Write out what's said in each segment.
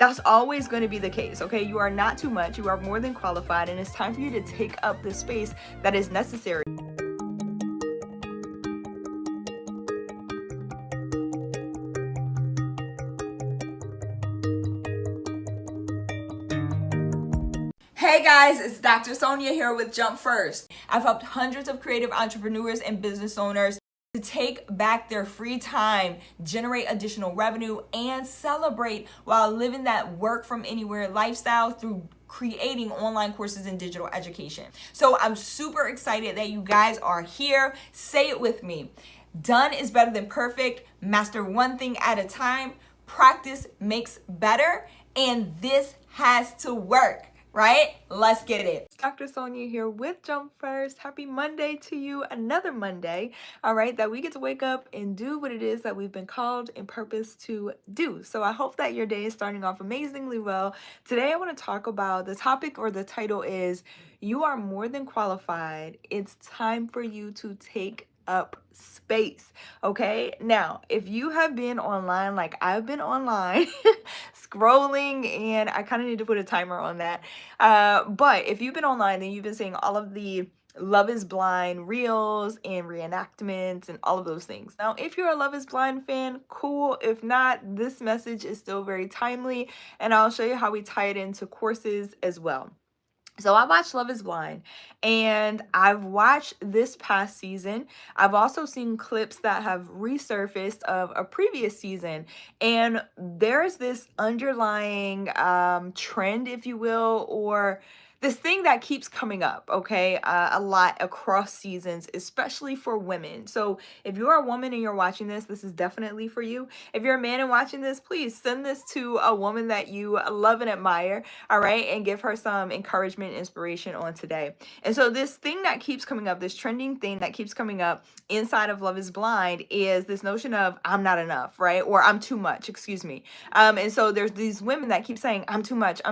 That's always going to be the case, okay? You are not too much. You are more than qualified, and it's time for you to take up the space that is necessary. Hey guys, it's Dr. Sonia here with Jump First. I've helped hundreds of creative entrepreneurs and business owners to take back their free time, generate additional revenue, and celebrate while living that work from anywhere lifestyle through creating online courses and digital education. So I'm super excited that you guys are here. Say it with me. Done is better than perfect. Master one thing at a time. Practice makes better. And this has to work. Right? Let's get it. Dr. Sonia here with Jump First. Happy Monday to you. Another Monday, all right, that we get to wake up and do what it is that we've been called and purposed to do. So I hope that your day is starting off amazingly well. Today I want to talk about the topic, or the title is, you are more than qualified. It's time for you to take up space. Okay, now if you have been online like I've been online scrolling, and I kind of need to put a timer on that, but if you've been online, then you've been seeing all of the Love is Blind reels and reenactments and all of those things. Now, if you're a Love is Blind fan, cool. If not, this message is still very timely, and I'll show you how we tie it into courses as well. So I watched Love is Blind, and I've watched this past season. I've also seen clips that have resurfaced of a previous season, and there's this underlying trend, if you will, or this thing that keeps coming up, okay, a lot across seasons, especially for women. So if you're a woman and you're watching this, this is definitely for you. If you're a man and watching this, please send this to a woman that you love and admire, all right, and give her some encouragement and inspiration on today. And so this thing that keeps coming up, this trending thing that keeps coming up inside of Love is Blind, is this notion of I'm not enough, right? Or I'm too much, excuse me. And so there's these women that keep saying I'm too much,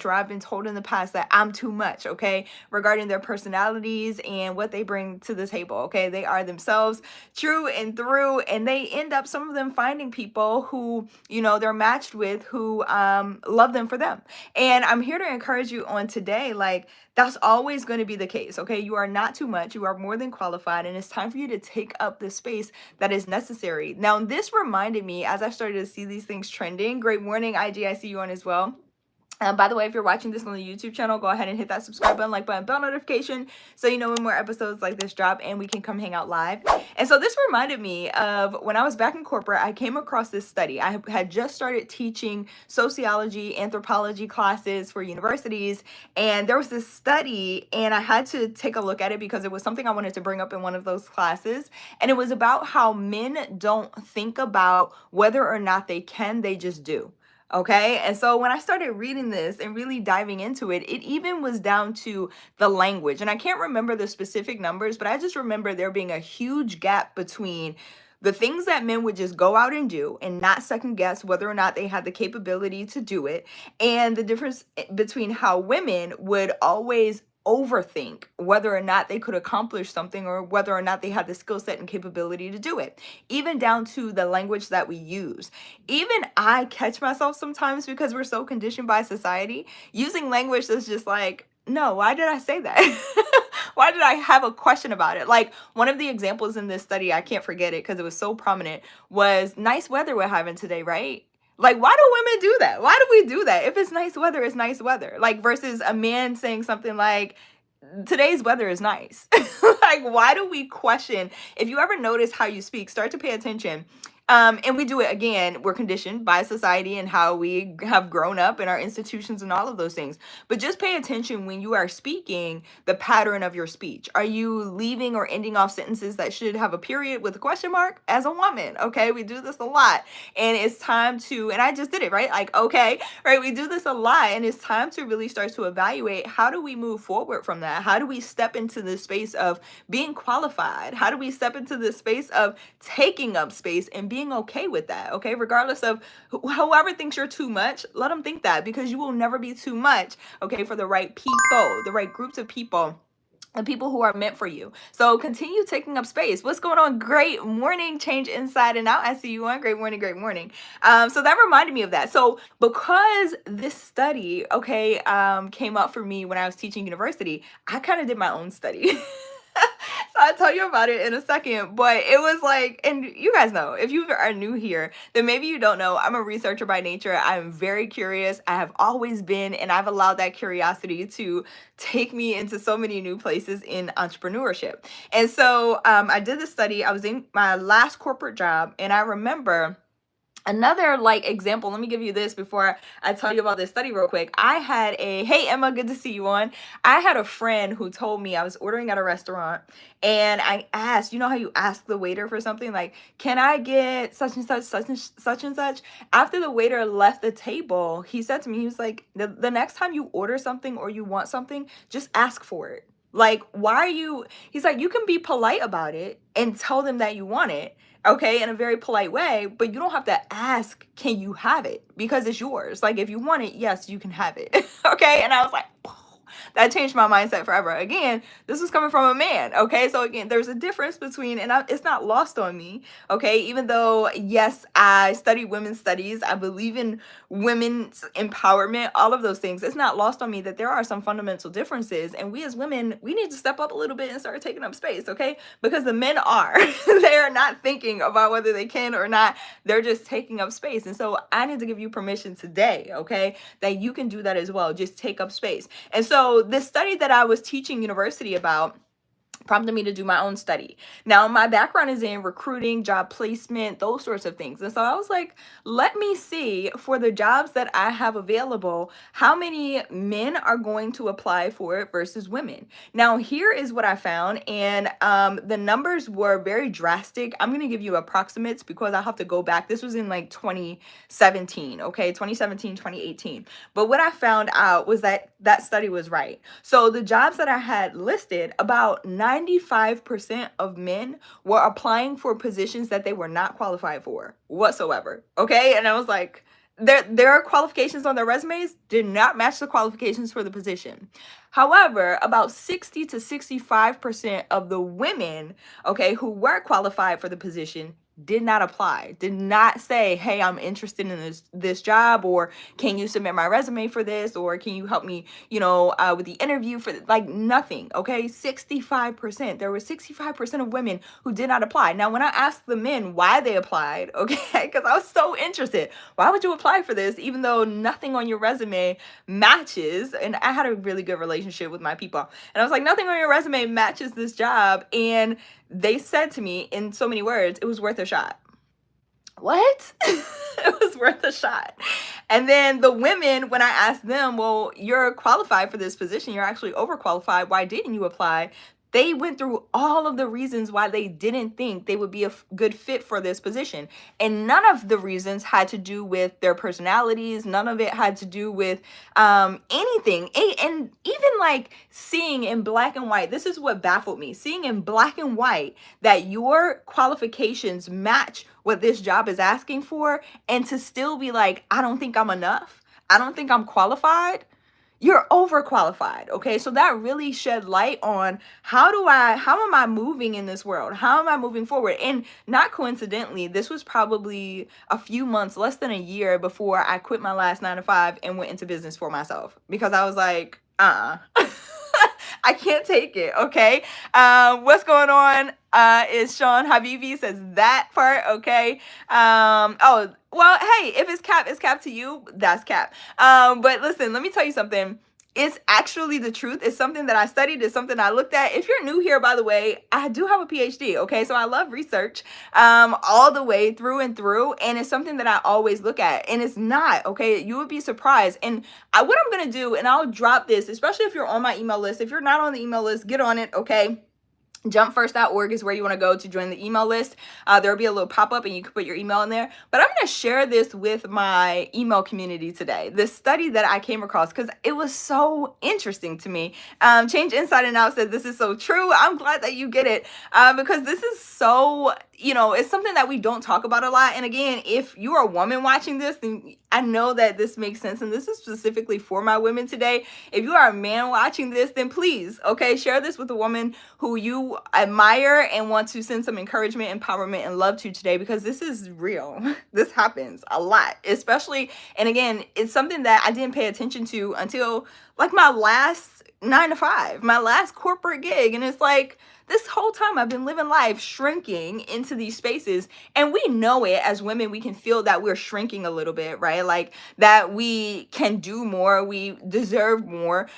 or I've been told in the past that I'm too much, okay, regarding their personalities and what they bring to the table, okay? They are themselves true and through, and they end up, some of them, finding people who, you know, they're matched with, who love them for them. And I'm here to encourage you on today, like, that's always going to be the case, okay? You are not too much. You are more than qualified, and it's time for you to take up the space that is necessary. Now, this reminded me as I started to see these things trending. Great morning, IG. I see you on as well. By the way, if you're watching this on the YouTube channel, go ahead and hit that subscribe button, like button, bell notification, so you know when more episodes like this drop and we can come hang out live. And so this reminded me of when I was back in corporate. I came across this study. I had just started teaching sociology, anthropology classes for universities, and there was this study, and I had to take a look at it because it was something I wanted to bring up in one of those classes. And it was about how men don't think about whether or not they can, they just do. Okay. And so when I started reading this and really diving into it, it even was down to the language. And I can't remember the specific numbers, but I just remember there being a huge gap between the things that men would just go out and do and not second guess whether or not they had the capability to do it, and the difference between how women would always overthink whether or not they could accomplish something, or whether or not they had the skill set and capability to do it, even down to the language that we use. Even I catch myself sometimes, because we're so conditioned by society, using language that's just like, no, why did I say that? Why did I have a question about it? Like, one of the examples in this study, I can't forget it because it was so prominent, was nice weather we're having today, right? Like, why do women do that? Why do we do that? If it's nice weather, it's nice weather. Like, versus a man saying something like, today's weather is nice. Like, why do we question? If you ever notice how you speak, start to pay attention. And we do it again. We're conditioned by society and how we have grown up in our institutions and all of those things. But just pay attention when you are speaking, the pattern of your speech. Are you leaving or ending off sentences that should have a period with a question mark? As a woman, okay, we do this a lot. And it's time to, and I just did it, right? Like, okay, right, we do this a lot. And it's time to really start to evaluate, how do we move forward from that? How do we step into this space of being qualified? How do we step into this space of taking up space and being okay with that, okay? Regardless of whoever thinks you're too much, let them think that, because you will never be too much, okay, for the right people, the right groups of people the people who are meant for you. So continue taking up space. What's going on? Great morning, change inside and out. I see you on. Great morning, great morning. So that reminded me of that. So because this study, okay, came up for me when I was teaching university, I kind of did my own study. So I'll tell you about it in a second, but it was like, and you guys know, if you are new here, then maybe you don't know, I'm a researcher by nature. I'm very curious. I have always been, and I've allowed that curiosity to take me into so many new places in entrepreneurship. And so I did this study. I was in my last corporate job, and I remember another like example. Let me give you this before I tell you about this study real quick. I had hey Emma, good to see you on. I had a friend who told me, I was ordering at a restaurant, and I asked, you know how you ask the waiter for something like, can I get such and such, such and such and such? After the waiter left the table, he said to me, he was like, the next time you order something or you want something, just ask for it. Like, why are you, he's like, you can be polite about it and tell them that you want it, okay, in a very polite way, but you don't have to ask, can you have it? Because it's yours. Like, if you want it, yes, you can have it, okay? And I was like, that changed my mindset forever. Again, this was coming from a man, okay? So again, there's a difference between, and it's not lost on me, okay? Even though, yes, I study women's studies, I believe in women's empowerment, all of those things, it's not lost on me that there are some fundamental differences, and we as women, we need to step up a little bit and start taking up space, okay? Because the men are, they are not thinking about whether they can or not, they're just taking up space. And so I need to give you permission today, okay, that you can do that as well, just take up space. And so this study that I was teaching university about prompted me to do my own study. Now, my background is in recruiting, job placement, those sorts of things. And so I was like, let me see for the jobs that I have available, how many men are going to apply for it versus women. Now, here is what I found. And the numbers were very drastic. I'm going to give you approximates because I have to go back. This was in like 2017, okay? 2017, 2018. But what I found out was that that study was right. So the jobs that I had listed, about 95% of men were applying for positions that they were not qualified for whatsoever. Okay. And I was like, their qualifications on their resumes did not match the qualifications for the position. However, about 60 to 65% of the women, okay, who were qualified for the position did not apply, did not say, hey, I'm interested in this job, or can you submit my resume for this, or can you help me, with the interview for like nothing. Okay, 65%. There were 65% of women who did not apply. Now, when I asked the men why they applied, okay, because I was so interested, why would you apply for this even though nothing on your resume matches? And I had a really good relationship with my people, and I was like, nothing on your resume matches this job. And they said to me in so many words, it was worth a shot. What? It was worth a shot. And then the women, when I asked them, well, you're qualified for this position, you're actually overqualified, why didn't you apply? They went through all of the reasons why they didn't think they would be a good fit for this position. And none of the reasons had to do with their personalities. None of it had to do with anything. And even like seeing in black and white, this is what baffled me. Seeing in black and white that your qualifications match what this job is asking for, and to still be like, I don't think I'm enough. I don't think I'm qualified. You're overqualified, okay? So that really shed light on how am I moving in this world? How am I moving forward? And not coincidentally, this was probably a few months, less than a year before I quit my last 9-to-5 and went into business for myself, because I was like, I can't take it, okay? What's going on is Sean Habibi says that part, okay? Well, hey, if it's cap to you, that's cap. But listen, let me tell you something. It's actually the truth. It's something that I studied. It's something I looked at. If you're new here, by the way, I do have a PhD, okay? So I love research all the way through and through. And it's something that I always look at. And it's not, okay? You would be surprised. And what I'm going to do, and I'll drop this, especially if you're on my email list. If you're not on the email list, get on it, okay? Jumpfirst.org is where you want to go to join the email list. There'll be a little pop-up and you can put your email in there. But I'm going to share this with my email community today. This study that I came across, because it was so interesting to me. Change Inside and Out said, this is so true. I'm glad that you get it because this is so it's something that we don't talk about a lot. And again, if you're a woman watching this, then I know that this makes sense. And this is specifically for my women today. If you are a man watching this, then please, okay, share this with a woman who you admire and want to send some encouragement, empowerment, and love to today, because this is real. This happens a lot, especially, and again, it's something that I didn't pay attention to until like my last 9 to 5, my last corporate gig. And it's like, this whole time I've been living life shrinking into these spaces, and we know it as women. We can feel that we're shrinking a little bit, right? Like that we can do more, we deserve more,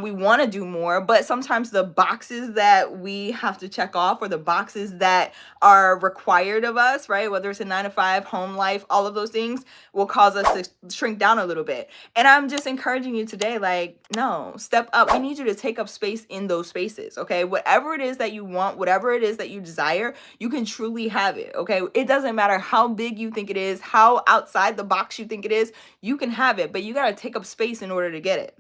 we want to do more, but sometimes the boxes that we have to check off, or the boxes that are required of us, right? Whether it's a 9 to 5, home life, all of those things will cause us to shrink down a little bit. And I'm just encouraging you today, like, no, step up. We need you to take up space in those spaces, okay? Whatever it is that you want, whatever it is that you desire, you can truly have it, okay? It doesn't matter how big you think it is, how outside the box you think it is, you can have it, but you got to take up space in order to get it.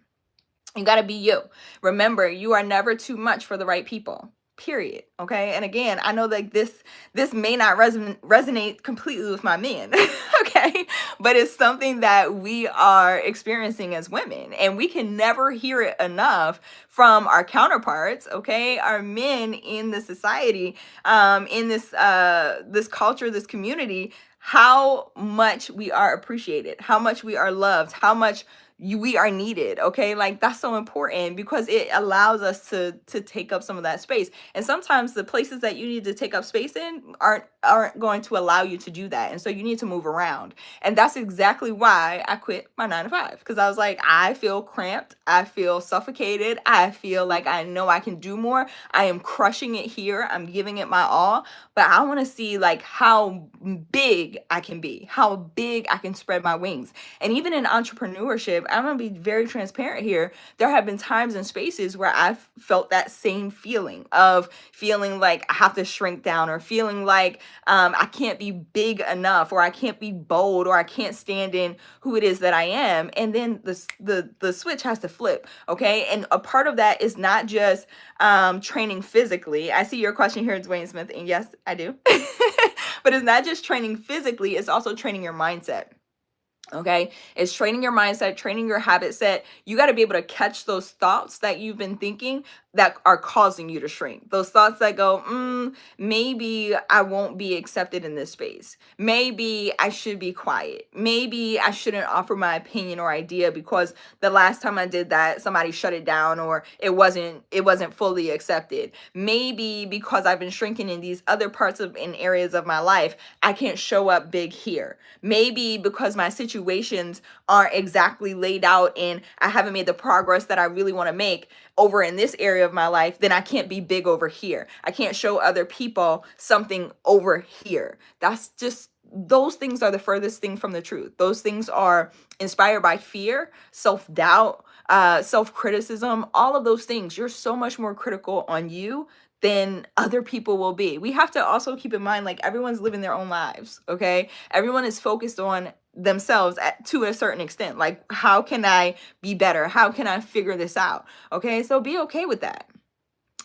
You got to be you. Remember, you are never too much for the right people. Period. Okay. And again, I know that this may not resonate completely with my men. Okay. But it's something that we are experiencing as women, and we can never hear it enough from our counterparts. Okay. Our men in the society, in this culture, this community, how much we are appreciated, how much we are loved, how much we are needed. Okay, like that's so important, because it allows us to take up some of that space. And sometimes the places that you need to take up space in aren't going to allow you to do that, and so you need to move around. And that's exactly why I quit my 9 to 5, because I was like, I feel cramped, I feel suffocated, I feel like I know I can do more, I am crushing it here, I'm giving it my all, but I want to see like how big I can be, how big I can spread my wings. And even in entrepreneurship, I'm going to be very transparent here. There have been times and spaces where I've felt that same feeling of feeling like I have to shrink down, or feeling like I can't be big enough, or I can't be bold, or I can't stand in who it is that I am. And then the switch has to flip. Okay. And a part of that is not just training physically. I see your question here, Dwayne Smith, and yes, I do. But it's not just training physically, it's also training your mindset. Okay, it's training your mindset, training your habit set. You got to be able to catch those thoughts that you've been thinking that are causing you to shrink. Those thoughts that go, maybe I won't be accepted in this space. Maybe I should be quiet. Maybe I shouldn't offer my opinion or idea because the last time I did that, somebody shut it down, or it wasn't fully accepted. Maybe because I've been shrinking in these other parts in areas of my life, I can't show up big here. Maybe because my situations aren't exactly laid out and I haven't made the progress that I really want to make over in this area of my life, then I can't be big over here. I can't show other people something over here. That's just, those things are the furthest thing from the truth. Those things are inspired by fear, self-doubt, self-criticism, all of those things. You're so much more critical on you than other people will be. We have to also keep in mind, like, everyone's living their own lives, okay? Everyone is focused on themselves to a certain extent. Like, how can I be better? How can I figure this out? Okay, so be okay with that.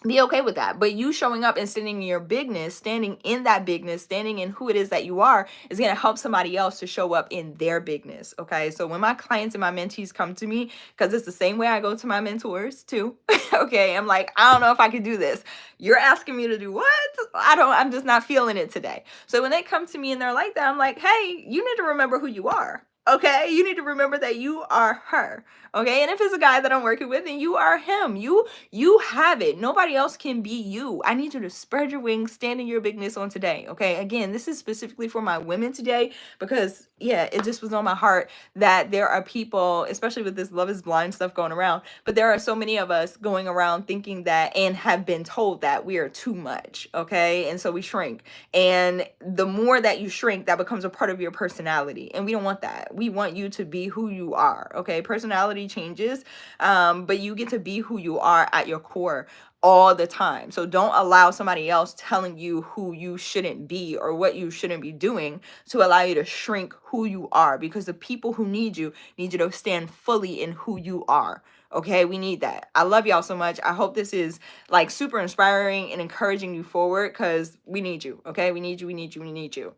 Be okay with that. But you showing up and standing in your bigness, standing in that bigness, standing in who it is that you are, is going to help somebody else to show up in their bigness. Okay. So when my clients and my mentees come to me, because it's the same way I go to my mentors too. Okay. I'm like, I don't know if I can do this. You're asking me to do what? I'm just not feeling it today. So when they come to me and they're like that, I'm like, hey, you need to remember who you are. Okay, you need to remember that you are her. Okay, and if it's a guy that I'm working with, then you are him. You have it. Nobody else can be you. I need you to spread your wings, stand in your bigness on today. Okay, again, this is specifically for my women today, because yeah, it just was on my heart that there are people, especially with this Love is Blind stuff going around, but there are so many of us going around thinking that, and have been told that we are too much. Okay, and so we shrink, and the more that you shrink, that becomes a part of your personality, and we don't want that. We want you to be who you are. Okay, personality changes, but you get to be who you are at your core. all the time. So don't allow somebody else telling you who you shouldn't be or what you shouldn't be doing to allow you to shrink who you are, because the people who need you to stand fully in who you are. Okay, we need that. I love y'all so much. I hope this is like super inspiring and encouraging you forward, because we need you. Okay, we need you. We need you.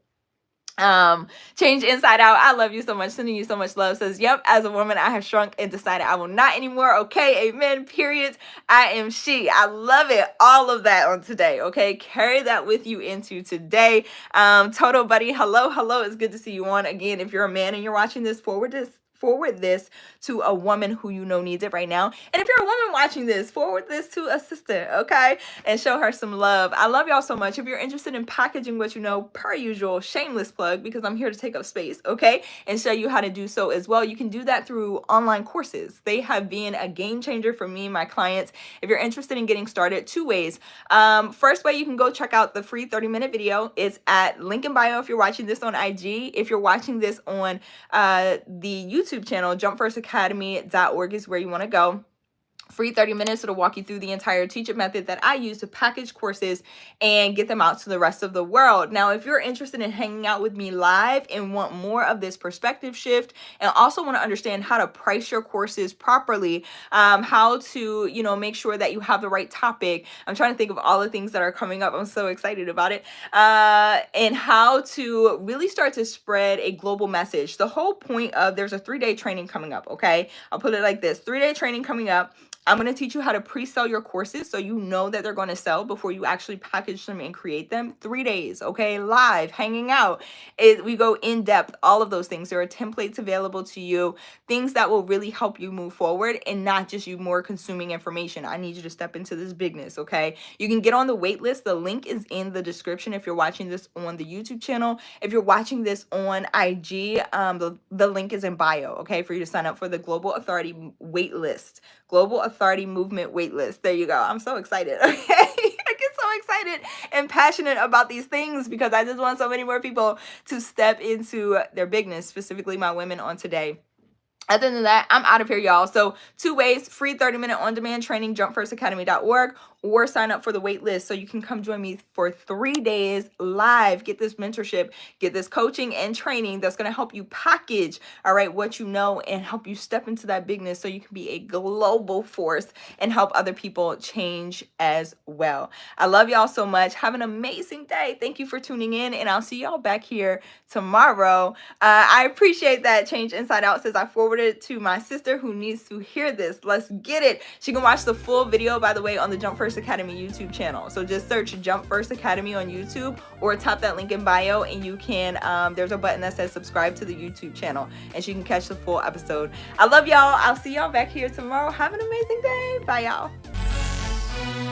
Change inside out. I love you so much. Sending you so much love. Says, yep, as a woman, I have shrunk and decided I will not anymore. Okay, amen, period. I am she. I love it. All of that on today. Okay, carry that with you into today. Total buddy, hello. It's good to see you on. Again, if you're a man and you're watching this, forward this to a woman who you know needs it right now. And if you're a woman watching this, forward this to a sister, okay? And show her some love. I love y'all so much. If you're interested in packaging what you know, per usual, shameless plug, because I'm here to take up space, okay? And show you how to do so as well. You can do that through online courses. They have been a game changer for me and my clients. If you're interested in getting started, 2 ways. First way, you can go check out the free 30-minute video. It's at link in bio if you're watching this on IG. If you're watching this on the YouTube channel, jumpfirstacademy.org is where you want to go. Free 30 minutes. It'll walk you through the entire teach it method that I use to package courses and get them out to the rest of the world. Now, if you're interested in hanging out with me live and want more of this perspective shift, and also want to understand how to price your courses properly, how to, make sure that you have the right topic. I'm trying to think of all the things that are coming up. I'm so excited about it. And how to really start to spread a global message. The whole point of, there's a 3-day training coming up. Okay. I'll put it like this: 3-day training coming up. I'm going to teach you how to pre-sell your courses so you know that they're going to sell before you actually package them and create them. 3 days, okay? Live, hanging out. We go in depth, all of those things. There are templates available to you, things that will really help you move forward and not just you more consuming information. I need you to step into this bigness, okay? You can get on the wait list. The link is in the description if you're watching this on the YouTube channel. If you're watching this on IG, the link is in bio, okay, for you to sign up for the Global Authority wait list. Global Authority Movement waitlist. There you go. I'm so excited. Okay. I get so excited and passionate about these things because I just want so many more people to step into their bigness, specifically my women on today. Other than that, I'm out of here, y'all. So 2 ways: free 30-minute on-demand training, jumpfirstacademy.org, or sign up for the wait list so you can come join me for 3 days live. Get this mentorship, get this coaching and training that's going to help you package, all right, what you know and help you step into that bigness so you can be a global force and help other people change as well. I love y'all so much. Have an amazing day. Thank you for tuning in, and I'll see y'all back here tomorrow. I appreciate that. Change Inside Out says I forwarded it to my sister who needs to hear this. Let's get it. She can watch the full video, by the way, on the Jump First Academy YouTube channel. So just search Jump First Academy on YouTube or tap that link in bio, and you can, there's a button that says subscribe to the YouTube channel, and she can catch the full episode. I love y'all. I'll see y'all back here tomorrow. Have an amazing day. Bye, y'all.